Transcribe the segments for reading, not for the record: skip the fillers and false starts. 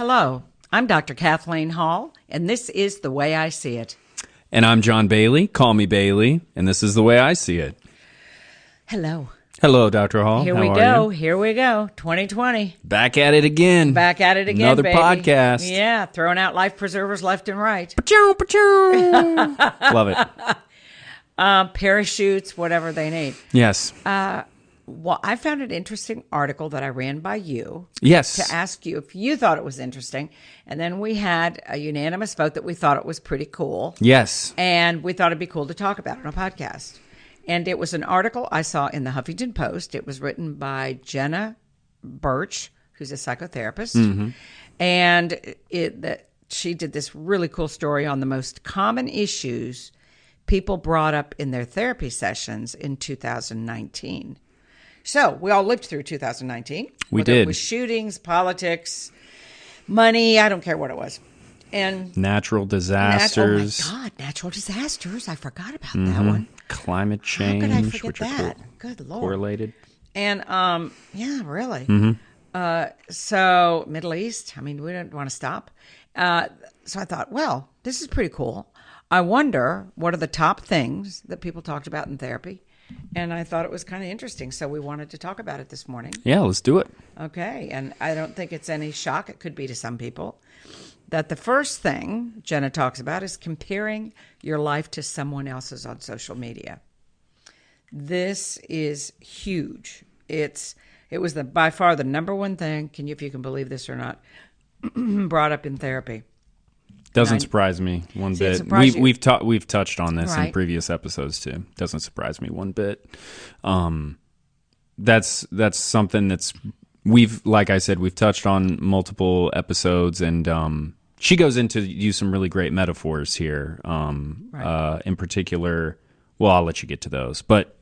Hello, I'm Dr. Kathleen Hall, and this is The Way I See It. And I'm John Bailey. Call me Bailey, and this is The Way I See It. Hello. Hello, Dr. Hall. Here How we are go. you? Here we go. 2020. Back at it again. Back at it again, Another baby. podcast. Yeah, throwing out life preservers left and right. Pa-chow, pa-chow. Love it. Parachutes, whatever they need. Yes. Well, I found an interesting article that I ran by you. Yes. To ask you if you thought it was interesting. And then we had a unanimous vote that we thought it was pretty cool. Yes. And we thought it'd be cool to talk about it on a podcast. And it was an article I saw in the Huffington Post. It was written by Jenna Birch, who's a psychotherapist. Mm-hmm. And she did this really cool story on the most common issues people brought up in their therapy sessions in 2019. So we all lived through 2019. We whether did. It was shootings, politics, money, I don't care what it was. And natural disasters. Oh my God, natural disasters. I forgot about that one. Climate change. How could I forget which that? are Good Lord. correlated. And yeah, really. So Middle East, I mean, we don't want to stop. So I thought, well, this is pretty cool. I wonder what are the top things that people talked about in therapy. And I thought it was kind of interesting. So we wanted to talk about it this morning. Yeah, let's do it. Okay. And I don't think it's any shock. It could be to some people that the first thing Jenna talks about is comparing your life to someone else's on social media. This is huge. It was by far the number one thing, if you can believe this or not, brought up in therapy. Doesn't surprise me one bit. We've touched on this in previous episodes too. Doesn't surprise me one bit. That's something that's like I said, we've touched on multiple episodes, and she goes into use some really great metaphors here. In particular, well, I'll let you get to those, but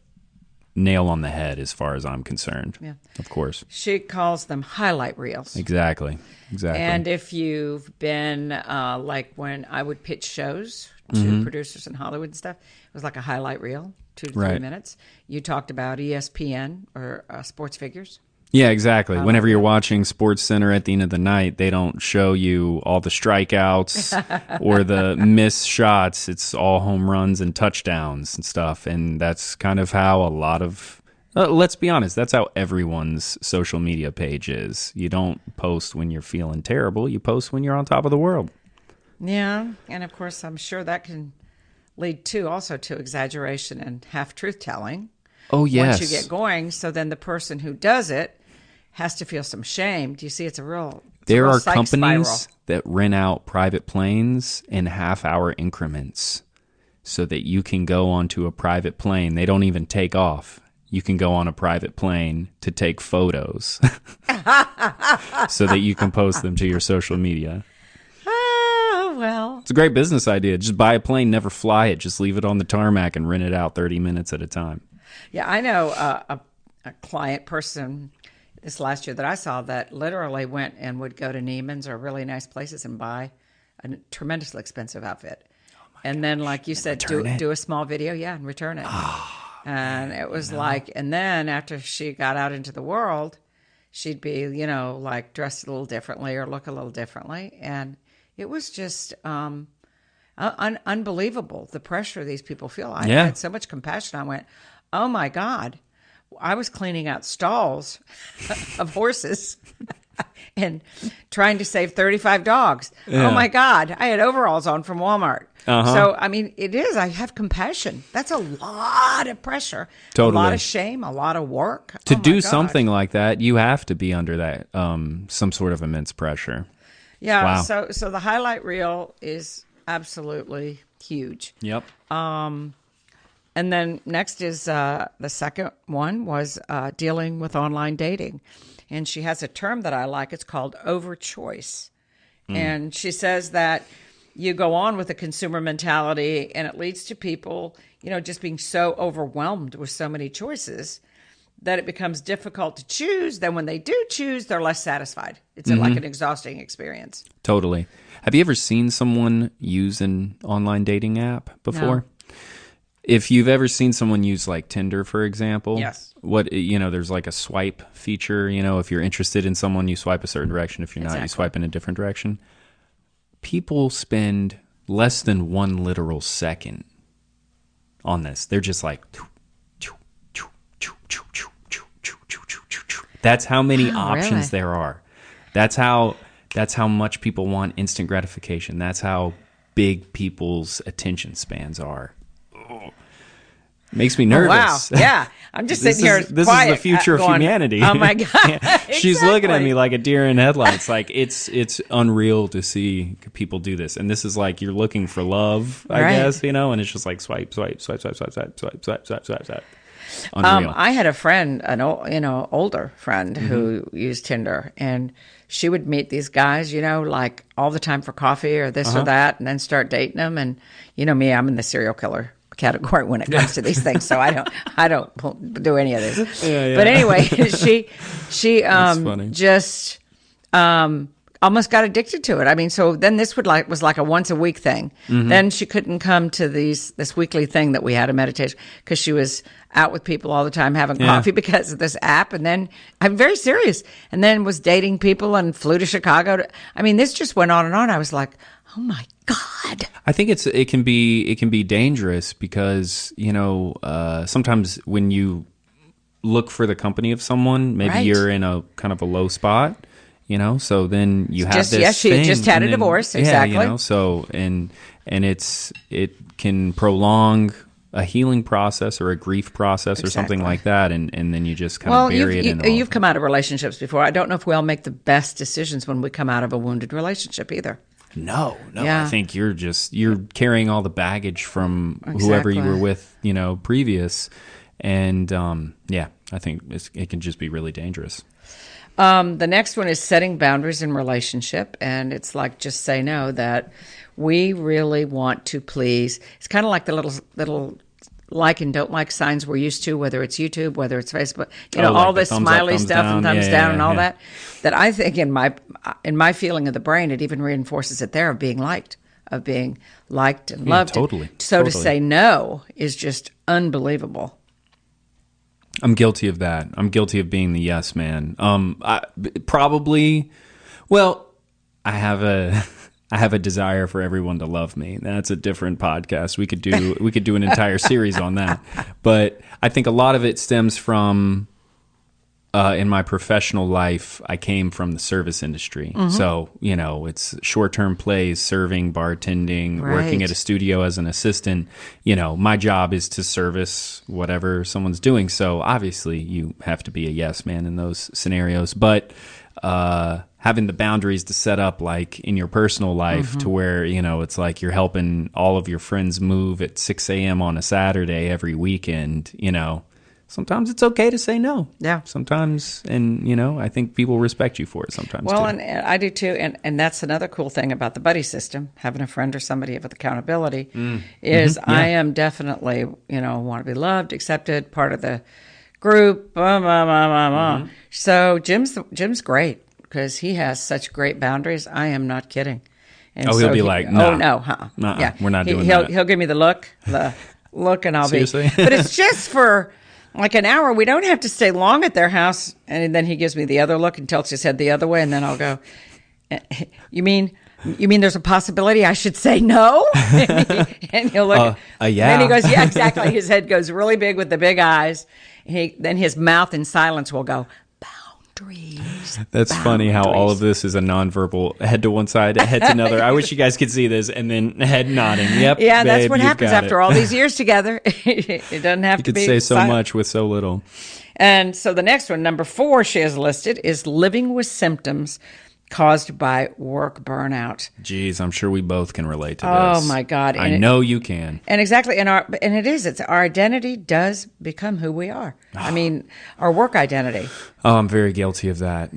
nail on the head as far as I'm concerned. Yeah, of course. She calls them highlight reels. Exactly. And if you've been like when I would pitch shows to producers in Hollywood and stuff, it was like a highlight reel, 2 to 3 minutes. You talked about ESPN or sports figures. Yeah, exactly. Whenever you're watching Sports Center at the end of the night, they don't show you all the strikeouts or the missed shots. It's all home runs and touchdowns and stuff. And that's kind of how a lot of, let's be honest, that's how everyone's social media page is. You don't post when you're feeling terrible. You post when you're on top of the world. Yeah. And of course, I'm sure that can lead also to exaggeration and half-truth telling. Oh, yes. Once you get going, so then the person who does it has to feel some shame. Do you see? There are companies spiral that rent out private planes in half-hour increments so that you can go onto a private plane. They don't even take off. You can go on a private plane to take photos so that you can post them to your social media. Oh, well. It's a great business idea. Just buy a plane, never fly it. Just leave it on the tarmac and rent it out 30 minutes at a time. Yeah, I know a client person this last year that I saw that literally went and would go to Neiman's or really nice places and buy a tremendously expensive outfit. And then, like you said, do a small video, and return it. And it was and then after she got out into the world, she'd be, like dressed a little differently or look a little differently. And it was just unbelievable, the pressure these people feel. I had so much compassion. I went, oh my God, I was cleaning out stalls of horses and trying to save 35 dogs. Yeah. Oh my God, I had overalls on from Walmart. So, I mean, I have compassion. That's a lot of pressure, totally. A lot of shame, a lot of work. To do something like that, you have to be under that, some sort of immense pressure. Yeah, wow. So the highlight reel is absolutely huge. Yep. And then next is the second one was dealing with online dating. And she has a term that I like. It's called overchoice. And she says that you go on with a consumer mentality and it leads to people, just being so overwhelmed with so many choices that it becomes difficult to choose. Then when they do choose, they're less satisfied. It's like an exhausting experience. Totally. Have you ever seen someone use an online dating app before? No. if you've ever seen someone use like Tinder, for example, Yes. There's like a swipe feature, if you're interested in someone, you swipe a certain direction. If you're not, you swipe in a different direction. People spend less than 1 literal second on this. They're just like, that's how many options there are. That's how much people want instant gratification. That's how big people's attention spans are. Makes me nervous. Oh, wow. Yeah. I'm just sitting here. This quiet, is the future of humanity. Oh my God. She's looking at me like a deer in headlights. Like it's unreal to see people do this. And this is like you're looking for love, I guess, and it's just like swipe, swipe, swipe, swipe, swipe, swipe, swipe, swipe, swipe, swipe, swipe. Unreal. I had a friend, older friend who used Tinder, and she would meet these guys, like all the time for coffee or this or that, and then start dating them. And me, I'm in the serial killer category when it comes to these things, so I don't do any of this. But anyway, she just almost got addicted to it. I mean, so then this was like a once a week thing. Then she couldn't come to this weekly thing that we had, a meditation, because she was out with people all the time having coffee because of this app. And then I'm very serious. And then was dating people and flew to Chicago. This just went on and on. I was like, oh my God. I think it can be dangerous because, sometimes when you look for the company of someone, maybe you're in a kind of a low spot, so then you have this thing. She just had a divorce, exactly. And it can prolong a healing process or a grief process or something like that, and then you just kind of bury it in all. You've come out of relationships before. I don't know if we all make the best decisions when we come out of a wounded relationship either. No. I think you're carrying all the baggage from whoever you were with, previous, and I think it can just be really dangerous. The next one is setting boundaries in relationship, and it's like just say no, that we really want to please. It's kind of like the little like and don't like signs we're used to, whether it's YouTube, whether it's Facebook, all this smiley stuff and thumbs down and all that I think in my feeling of the brain, it even reinforces it there of being liked and loved. Totally. To say no is just unbelievable. I'm guilty of that. I'm guilty of being the yes man. I have a desire for everyone to love me. That's a different podcast. We could do an entire series on that. But I think a lot of it stems from in my professional life, I came from the service industry. So, it's short-term plays, serving, bartending, working at a studio as an assistant. My job is to service whatever someone's doing. So obviously you have to be a yes man in those scenarios. But having the boundaries to set up like in your personal life to where, it's like you're helping all of your friends move at 6 a.m. on a Saturday every weekend, sometimes it's okay to say no. Yeah. Sometimes, and, I think people respect you for it sometimes too. And I do too. And that's another cool thing about the buddy system, having a friend or somebody with accountability, is I am definitely, want to be loved, accepted, part of the group, So Jim's great because he has such great boundaries. I am not kidding. And he'll be like, no. Oh, no. Yeah, we're not doing that. He'll give me the look, and I'll Seriously? But it's just for like an hour. We don't have to stay long at their house. And then he gives me the other look and tilts his head the other way. And then I'll go, you mean there's a possibility I should say no? And he'll look. Yeah. And he goes, yeah, exactly. His head goes really big with the big eyes. Then his mouth in silence will go, boundaries. That's funny how all of this is a nonverbal head to one side, head to another. I wish you guys could see this, and then head nodding. Yep. Yeah, babe, that's what happens after all these years together. It doesn't have to be. You could say so silent. much with so little. And so the next one, number 4, she has listed is living with symptoms caused by work burnout. Geez, I'm sure we both can relate to this. Oh my God. I know you can. And exactly. And it's our identity does become who we are. I mean, our work identity. Oh, I'm very guilty of that.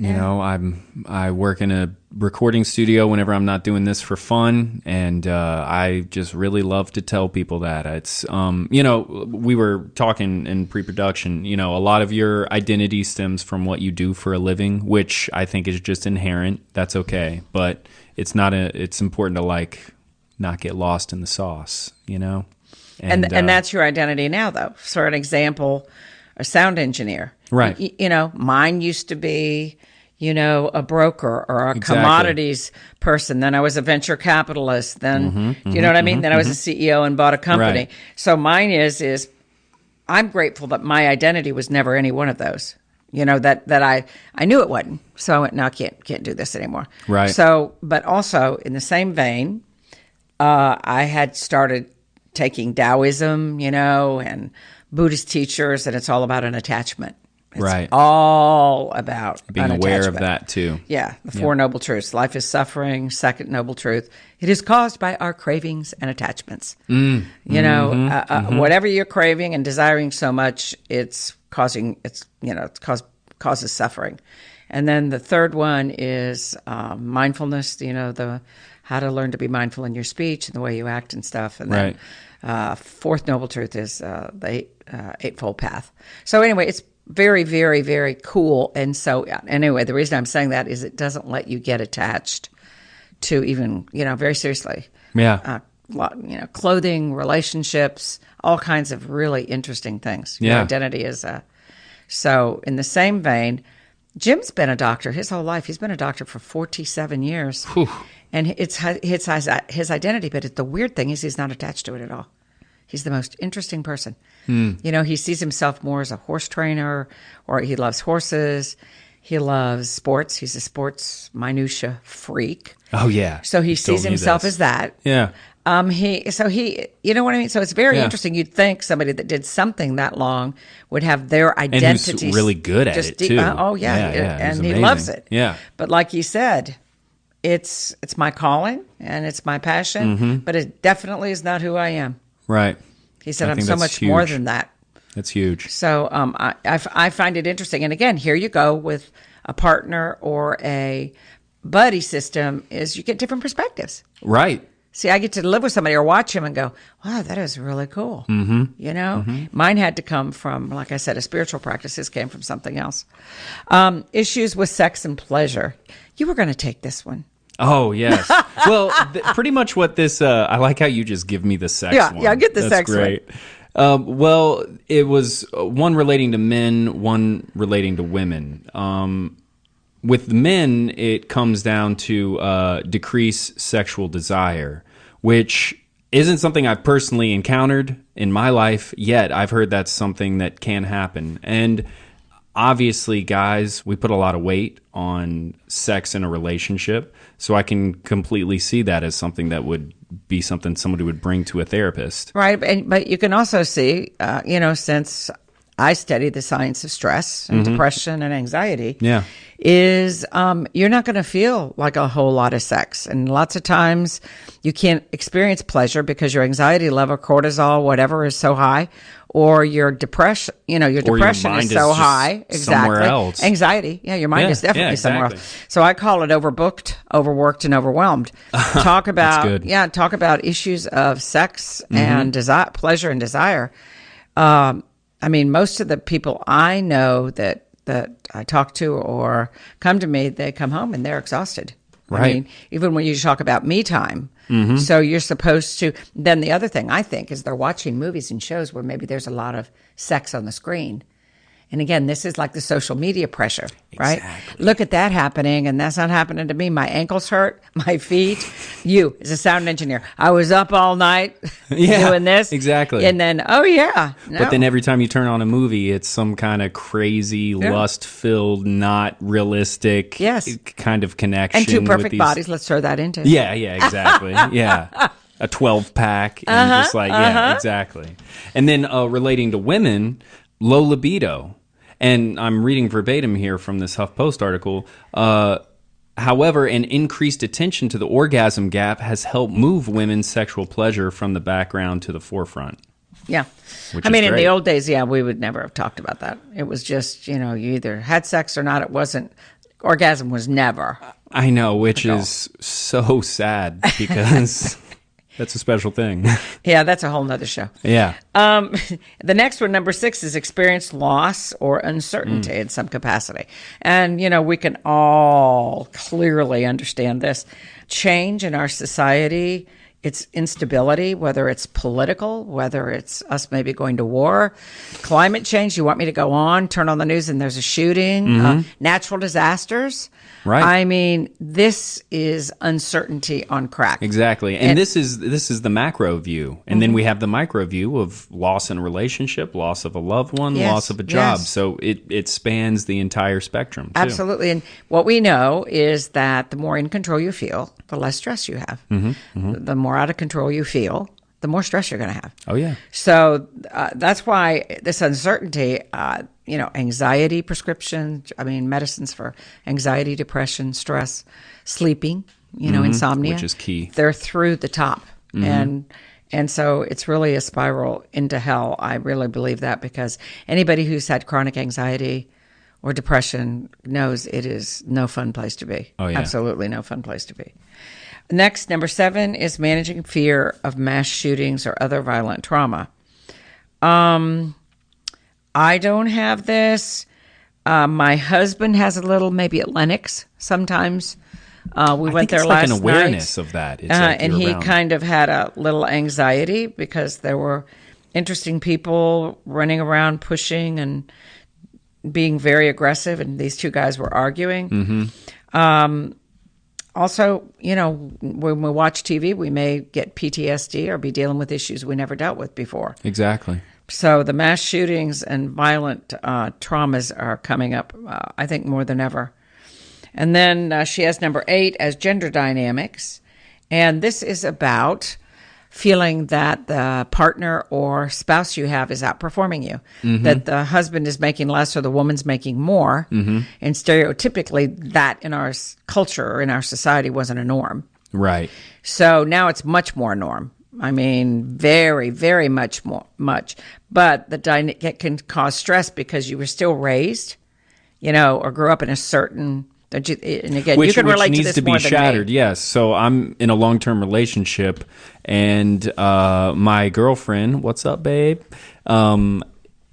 I work in a recording studio whenever I'm not doing this for fun, and I just really love to tell people that it's we were talking in pre-production, a lot of your identity stems from what you do for a living, which I think is just inherent. That's okay, but it's important to not get lost in the sauce, And that's your identity now, though. For an example, a sound engineer. Right. Mine used to be, a broker or a commodities person. Then I was a venture capitalist. Then, do you know what I mean? Then I was a CEO and bought a company. Right. So mine is I'm grateful that my identity was never any one of those. That I knew it wasn't. So I went, no, I can't do this anymore. Right. So, but also in the same vein, I had started taking Taoism, and Buddhist teachers, and it's all about an attachment. It's all about being aware of that too. Yeah, the Four Noble Truths. Life is suffering. Second noble truth. It is caused by our cravings and attachments. Whatever you're craving and desiring so much, causes suffering. And then the third one is mindfulness. How to learn to be mindful in your speech and the way you act and stuff. And then fourth noble truth is the Eightfold Path. So anyway, it's very, very, very cool. And so anyway, the reason I'm saying that is it doesn't let you get attached to even, very seriously. Yeah. Clothing, relationships, all kinds of really interesting things. Your identity is so in the same vein, Jim's been a doctor his whole life. He's been a doctor for 47 years. Whew. And it's his identity, but the weird thing is he's not attached to it at all. He's the most interesting person. He sees himself more as a horse trainer, or he loves horses. He loves sports. He's a sports minutia freak. Oh, yeah. So he sees himself as that. Yeah. You know what I mean? So it's very interesting. You'd think somebody that did something that long would have their identity. And who's really good at it, too. And he loves it. Yeah. But like you said, it's my calling and it's my passion, but it definitely is not who I am. Right. He said, I'm so much more than that. That's huge. So I find it interesting. And again, here you go with a partner or a buddy system is you get different perspectives. Right. See, I get to live with somebody or watch him and go, wow, that is really cool. Mine had to come from, like I said, a spiritual practice. His came from something else. Issues with sex and pleasure. You were going to take this one. Oh, yes. Well, pretty much what this, I like how you just give me the sex one. Yeah, get the sex great. Well, it was one relating to men, one relating to women. With men, it comes down to decrease sexual desire, which isn't something I've personally encountered in my life yet. I've heard that's something that can happen. And obviously, guys, we put a lot of weight on sex in a relationship, so I can completely see that as something that would be something somebody would bring to a therapist. Right, but you can also see, since I study the science of stress and depression and anxiety, is you're not going to feel like a whole lot of sex. And lots of times you can't experience pleasure because your anxiety level, cortisol, whatever, is so high. Or your depression, depression is so high. Exactly. Somewhere else. Anxiety. Yeah, your mind is definitely somewhere else. So I call it overbooked, overworked, and overwhelmed. Talk about talk about issues of sex and desire, pleasure and desire. Most of the people I know that I talk to or come to me, they come home and they're exhausted. Right. Even when you talk about me time. So you're supposed to. Then the other thing I think is they're watching movies and shows where maybe there's a lot of sex on the screen. And again, this is like the social media pressure, right? Exactly. Look at that happening, and that's not happening to me. My ankles hurt, my feet. You, as a sound engineer, I was up all night doing this. Exactly. And then, But then every time you turn on a movie, it's some kind of crazy, lust-filled, not realistic kind of connection. And two perfect bodies, let's throw that into it. Yeah, exactly. Yeah. A 12-pack. And just exactly. And then relating to women, low libido. And I'm reading verbatim here from this HuffPost article. However, an increased attention to the orgasm gap has helped move women's sexual pleasure from the background to the forefront. Yeah. In the old days, we would never have talked about that. It was just, you either had sex or not. It wasn't, orgasm was never. I know, which is so sad because that's a special thing. Yeah, that's a whole nother show. Yeah. The next one, number 6, is experience loss or uncertainty in some capacity. And, we can all clearly understand this. Change in our society it's instability, whether it's political, whether it's us maybe going to war, climate change. You want me to go on, turn on the news and there's a shooting, natural disasters. Right. I mean, this is uncertainty on crack. Exactly. And this is the macro view. And then we have the micro view of loss in a relationship, loss of a loved one, loss of a job. So it spans the entire spectrum, too. Absolutely. And what we know is that the more in control you feel, the less stress you have. The more out of control you feel, the more stress you're going to have. Oh, yeah. So that's why this uncertainty, anxiety prescriptions, medicines for anxiety, depression, stress, sleeping, insomnia. Which is key. They're through the top. And so it's really a spiral into hell. I really believe that, because anybody who's had chronic anxiety or depression knows it is no fun place to be. Oh, yeah. Absolutely no fun place to be. Next, number 7 is managing fear of mass shootings or other violent trauma. I don't have this. My husband has a little, maybe at Lenox sometimes. We went there last night. It's like an awareness of that. It's like and he kind of had a little anxiety because there were interesting people running around pushing and being very aggressive, and these two guys were arguing. Also, when we watch TV, we may get PTSD or be dealing with issues we never dealt with before. Exactly. So the mass shootings and violent traumas are coming up, I think, more than ever. And then she has number 8 as gender dynamics. And this is about feeling that the partner or spouse you have is outperforming you, that the husband is making less or the woman's making more. And stereotypically, that in our culture or in our society wasn't a norm. Right. So now it's much more norm. I mean, very, very much more. But it can cause stress because you were still raised, or grew up in a certain... And again, you can relate to this more than me. Which needs to be shattered, yes. So I'm in a long-term relationship, and my girlfriend, what's up, babe?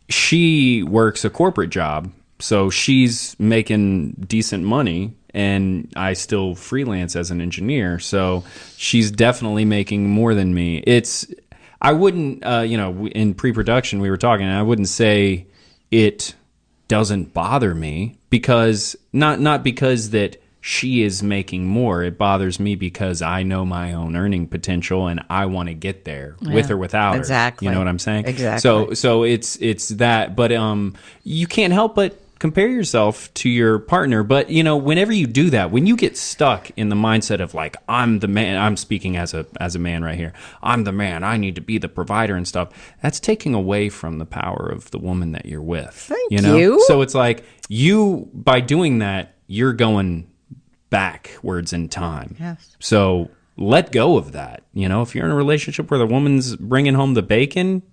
She works a corporate job, so she's making decent money, and I still freelance as an engineer. So she's definitely making more than me. I wouldn't, in pre-production we were talking, and I wouldn't say it doesn't bother me, because not because that she is making more. It bothers me because I know my own earning potential and I want to get there with or without her. Exactly. You know what I'm saying? Exactly. So it's that, but you can't help but compare yourself to your partner. But whenever you do that, when you get stuck in the mindset of like, I'm the man, I'm speaking as a man right here, I'm the man, I need to be the provider and stuff, that's taking away from the power of the woman that you're with. Thank you. So it's like by doing that, you're going backwards in time. Yes. So let go of that. If you're in a relationship where the woman's bringing home the bacon,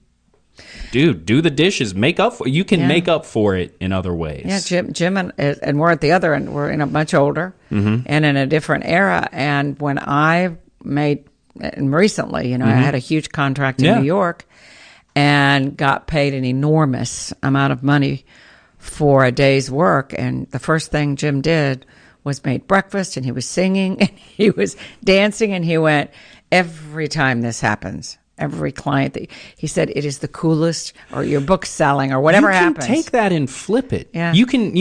dude, do the dishes. Make up for. You can make up for it in other ways. Yeah, Jim and we're at the other end. We're in a much older and in a different era. And when I recently, I had a huge contract in New York and got paid an enormous amount of money for a day's work. And the first thing Jim did was made breakfast, and he was singing and he was dancing, and he went, every time this happens, every client that he said, it is the coolest, or your book's selling, or whatever happens. You can take that and flip it. Yeah. You can,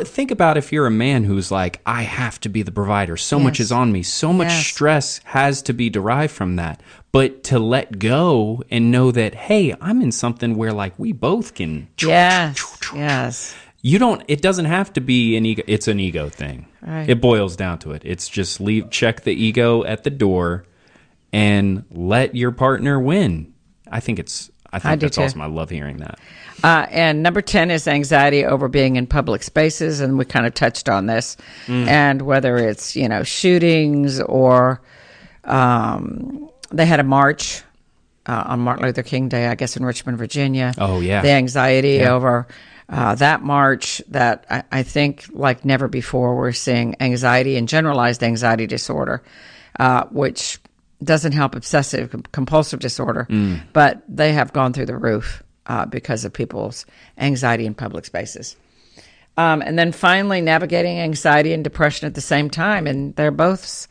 think about if you're a man who's like, I have to be the provider. So much is on me. So much stress has to be derived from that. But to let go and know that, hey, I'm in something where like we both can. Yes. It doesn't have to be an ego. It's an ego thing. Right. It boils down to it. It's just check the ego at the door and let your partner win. I think that's awesome. I love hearing that. And number 10 is anxiety over being in public spaces, and we kind of touched on this. And whether it's shootings or they had a march on Martin Luther King Day, I guess in Richmond, Virginia. Oh yeah, the anxiety over that march. That I think like never before we're seeing anxiety and generalized anxiety disorder, which doesn't help obsessive compulsive disorder, but they have gone through the roof because of people's anxiety in public spaces. And then finally, navigating anxiety and depression at the same time. And they're both,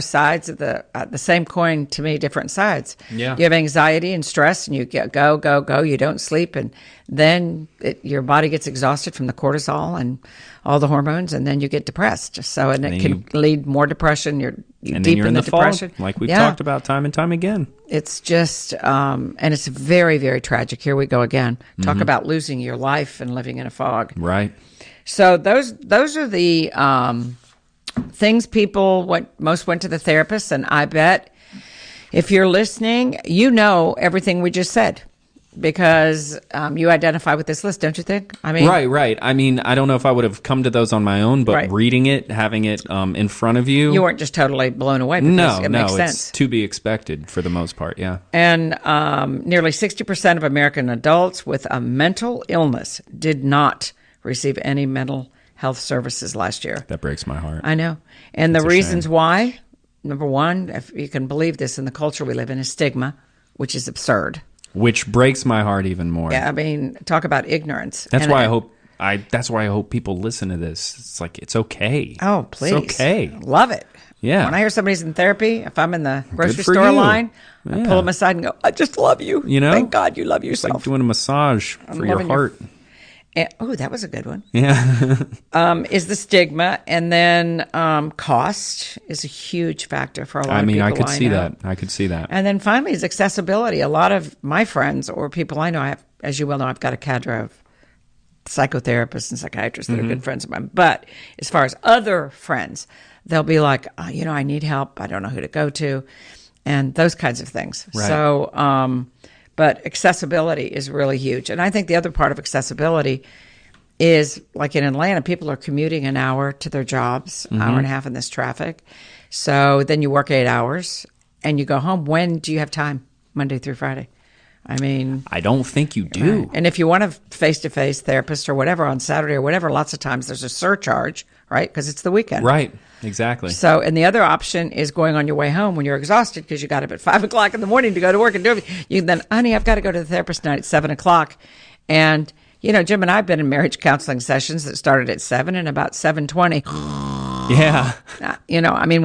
sides of the same coin to me, different sides. Yeah. You have anxiety and stress, and you get go. You don't sleep, and then your body gets exhausted from the cortisol and all the hormones, and then you get depressed. So, and it can lead more depression. You're deep in the depression, fog, like we've talked about time and time again. It's just, and it's very, very tragic. Here we go again. Talk about losing your life and living in a fog. Right. So those are the things people most went to the therapist, and I bet if you're listening, everything we just said because you identify with this list, don't you think? I mean, right. I mean, I don't know if I would have come to those on my own, but reading it, having it in front of you, you weren't just totally blown away. Because it makes sense. It's to be expected for the most part. Yeah, and nearly 60% of American adults with a mental illness did not receive any mental health services last year. That breaks my heart. I know. And the reasons why, number one, if you can believe this in the culture we live in, is stigma, which is absurd. Which breaks my heart even more. Yeah, I mean, talk about ignorance. That's why I hope people listen to this. It's like, it's okay. Oh, please. It's okay. Love it. Yeah. When I hear somebody's in therapy, if I'm in the grocery store line, I pull them aside and go, I just love you. Thank God you love yourself. It's like doing a massage for your heart. That was a good one. Yeah. Is the stigma, and then cost is a huge factor for a lot of people. I could see that. I could see that. And then finally is accessibility. A lot of my friends or people I know, as you well know, I've got a cadre of psychotherapists and psychiatrists that are good friends of mine. But as far as other friends, they'll be like, I need help. I don't know who to go to, and those kinds of things. Right. So, but accessibility is really huge. And I think the other part of accessibility is, like in Atlanta, people are commuting an hour to their jobs, hour and a half in this traffic. So then you work 8 hours and you go home. When do you have time? Monday through Friday. I mean, I don't think you do. Right. And if you want a face-to-face therapist or whatever on Saturday or whatever, lots of times there's a surcharge, right? Because it's the weekend. Right. Exactly. So, and the other option is going on your way home when you're exhausted because you got up at 5 o'clock in the morning to go to work and do it. You then, honey, I've got to go to the therapist tonight at 7 o'clock. And, Jim and I have been in marriage counseling sessions that started at 7 and about 7:20. Yeah. I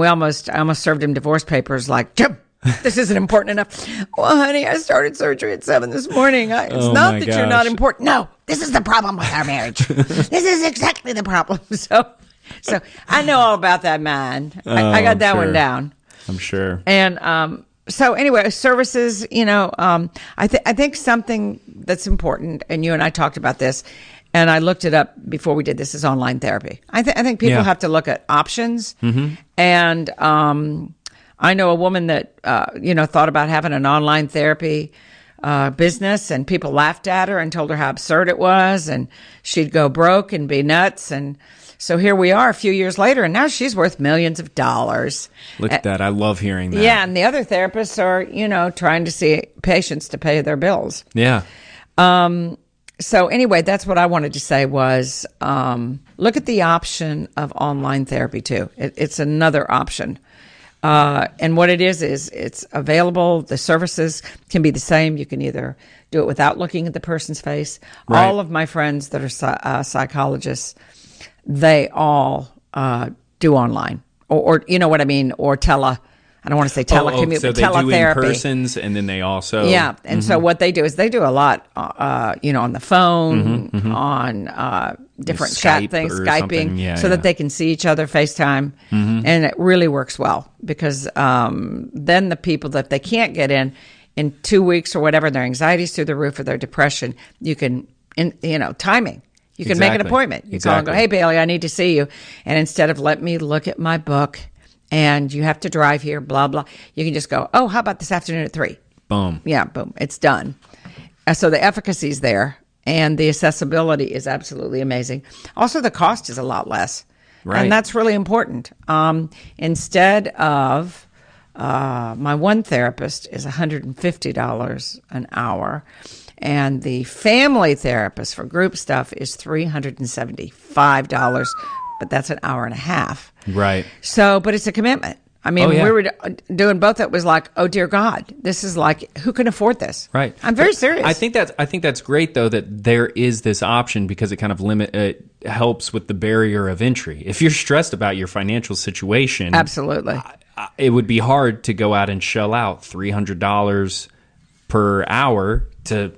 almost served him divorce papers like, Jim, this isn't important enough. Well, honey, I started surgery at 7 this morning. It's not that you're not important. No, this is the problem with our marriage. This is exactly the problem. So I know all about that, man. I got that one down. I'm sure. And so anyway, services, I think something that's important, and you and I talked about this, and I looked it up before we did this, is online therapy. I think people have to look at options. And I know a woman that, thought about having an online therapy business, and people laughed at her and told her how absurd it was, and she'd go broke and be nuts. And so here we are a few years later, and now she's worth millions of dollars. Look at that. I love hearing that. Yeah, and the other therapists are, trying to see patients to pay their bills. Yeah. So anyway, that's what I wanted to say was look at the option of online therapy too. It's another option. And what it is it's available. The services can be the same. You can either do it without looking at the person's face. Right. All of my friends that are psychologists, they all do online, or you know what I mean, or I don't want to say telecommute, so but they teletherapy. Do in-persons, and then they also... Yeah, and so what they do is they do a lot, on the phone, on different chat things, Skyping, so that they can see each other, FaceTime, and it really works well because then the people that they can't get in 2 weeks or whatever, their anxiety's through the roof or their depression, you can, timing. You can make an appointment. You call and go, hey, Bailey, I need to see you. And instead of let me look at my book and you have to drive here, blah, blah, you can just go, oh, how about this afternoon at 3? Boom. Yeah, boom. It's done. So the efficacy is there and the accessibility is absolutely amazing. Also, the cost is a lot less. Right. And that's really important. Instead of my one therapist is $150 an hour. And the family therapist for group stuff is $375, but that's an hour and a half. Right. So, but it's a commitment. I mean, we were doing both. It was like, oh dear God, this is like, who can afford this? Right. I'm very serious. I think that's great though that there is this option because it kind of helps with the barrier of entry. If you're stressed about your financial situation, absolutely. it would be hard to go out and shell out $300 per hour to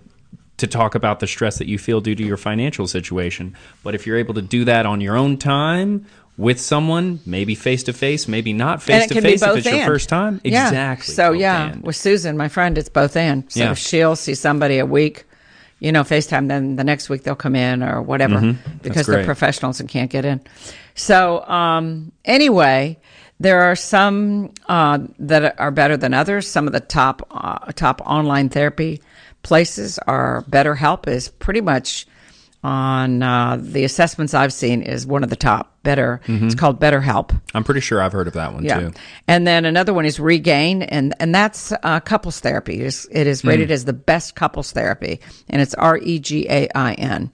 talk about the stress that you feel due to your financial situation. But if you're able to do that on your own time with someone, maybe face-to-face, maybe not face-to-face if it's your first time. Yeah. Exactly. So, with Susan, my friend, it's both and. So she'll see somebody a week, FaceTime, then the next week they'll come in or whatever because they're professionals and can't get in. So, anyway, there are some that are better than others. Some of the top online therapy places are BetterHelp is pretty much on the assessments I've seen is one of the top. It's called BetterHelp. I'm pretty sure I've heard of that one too. And then another one is Regain, and that's couples therapy. It is rated as the best couples therapy, and it's REGAIN.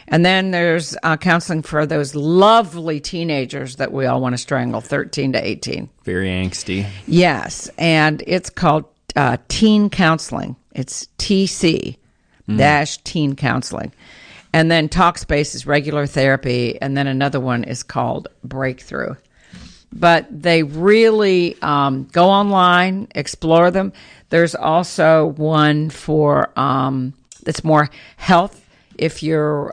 And then there's counseling for those lovely teenagers that we all want to strangle, 13 to 18. Very angsty. Yes, and it's called teen counseling. It's TC teen counseling. And then Talkspace is regular therapy, and then another one is called Breakthrough. But they really go online, explore them. There's also one for that's more health. If your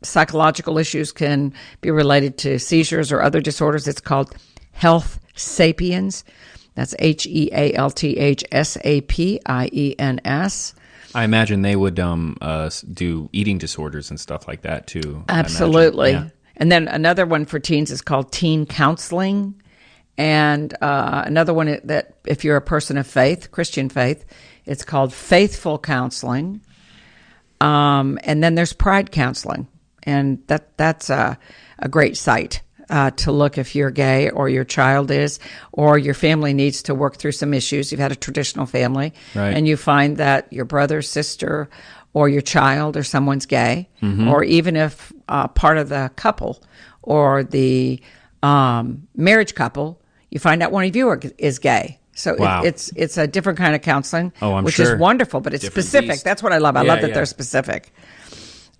psychological issues can be related to seizures or other disorders, it's called Health Sapiens. That's HEALTHSAPIENS. I imagine they would do eating disorders and stuff like that too. Absolutely. Yeah. And then another one for teens is called Teen Counseling. And another one that if you're a person of faith, Christian faith, it's called Faithful Counseling. And then there's Pride Counseling. And that's a great site to look if you're gay or your child is, or your family needs to work through some issues. You've had a traditional family, and you find that your brother, sister, or your child or someone's gay, or even if part of the couple or the marriage couple, you find out one of you is gay. So it's a different kind of counseling, which is wonderful, but it's different specific. Beast. That's what I love. I love that they're specific.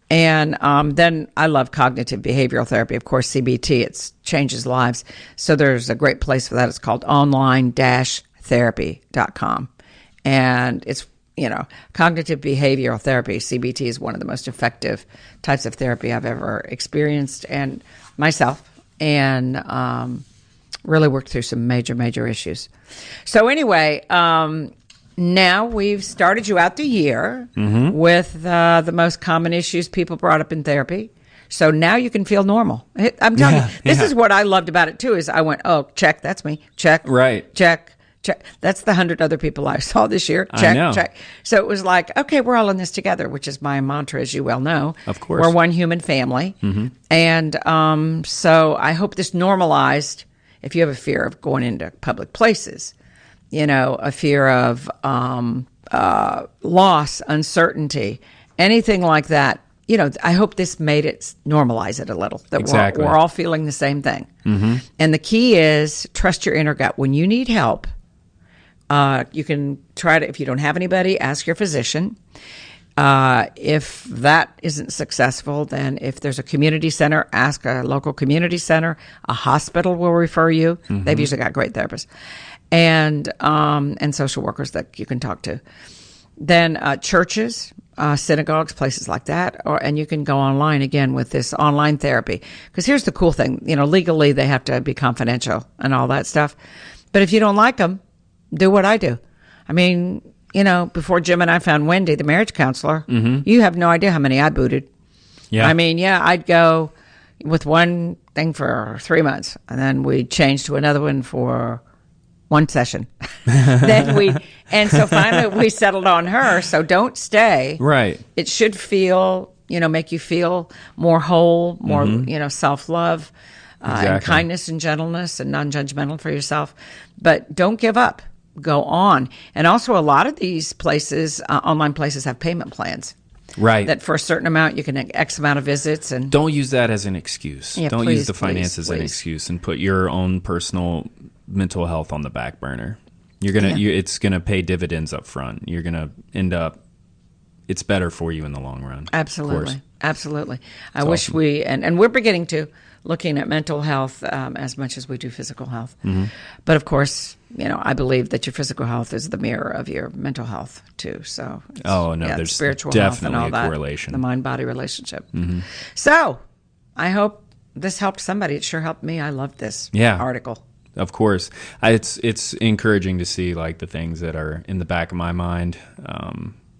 And then I love cognitive behavioral therapy. Of course, CBT, it changes lives. So there's a great place for that. It's called online-therapy.com. And it's, cognitive behavioral therapy, CBT, is one of the most effective types of therapy I've ever experienced and myself. And really worked through some major, major issues. So anyway, now we've started you out the year with the most common issues people brought up in therapy. So now you can feel normal. I'm telling you, this is what I loved about it too, is I went, check, that's me. Check. Right. Check. That's the 100 other people I saw this year. Check, check. So it was like, okay, we're all in this together, which is my mantra, as you well know. Of course. We're one human family. And so I hope this normalized, if you have a fear of going into public places, a fear of loss, uncertainty, anything like that. I hope this made it normalize it a little. That we're all feeling the same thing. And the key is trust your inner gut. When you need help, you can try to, if you don't have anybody, ask your physician. If that isn't successful, then if there's a community center, ask a local community center. A hospital will refer you. They've usually got great therapists. And social workers that you can talk to. Then churches, synagogues, places like that, and you can go online again with this online therapy. Because here's the cool thing, legally they have to be confidential and all that stuff. But if you don't like them, do what I do. I mean, before Jim and I found Wendy, the marriage counselor, you have no idea how many I booted. Yeah. I mean, I'd go with one thing for 3 months, and then we'd change to another one for one session. And so finally we settled on her. So don't stay. Right. It should feel, make you feel more whole, more, self-love, and kindness and gentleness and non-judgmental for yourself. But don't give up. Go on. And also a lot of these places, online places, have payment plans. Right. That for a certain amount, you can X amount of visits. And don't use that as an excuse. Yeah, don't use the finances as an please. excuse, and put your own personal mental health on the back burner. It's gonna pay dividends up front. You're gonna end up. It's better for you in the long run. Absolutely. I wish awesome. And we're beginning to looking at mental health as much as we do physical health. But of course, I believe that your physical health is the mirror of your mental health too. So, there's spiritual definitely health and all a that, correlation. the mind-body relationship. So, I hope this helped somebody. It sure helped me. I loved this article. Of course. It's encouraging to see like the things that are in the back of my mind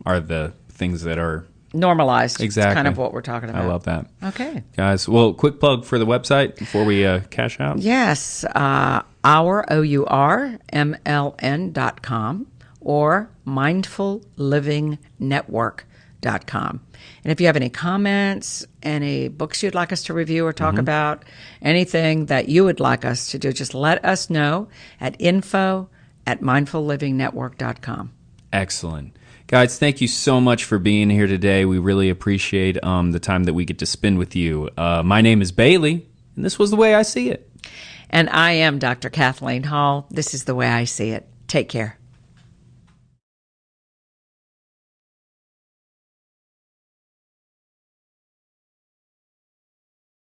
are the things that are normalized. Exactly. It's kind of what we're talking about. I love that. Okay. Guys, well, quick plug for the website before we cash out. Yes. OurMLN.com or mindfullivingnetwork.com. And if you have any comments, any books you'd like us to review or talk about, anything that you would like us to do, just let us know at info@mindfullivingnetwork.com. Excellent. Guys, thank you so much for being here today. We really appreciate the time that we get to spend with you. My name is Bailey, and this was The Way I See It. And I am Dr. Kathleen Hall. This is The Way I See It. Take care.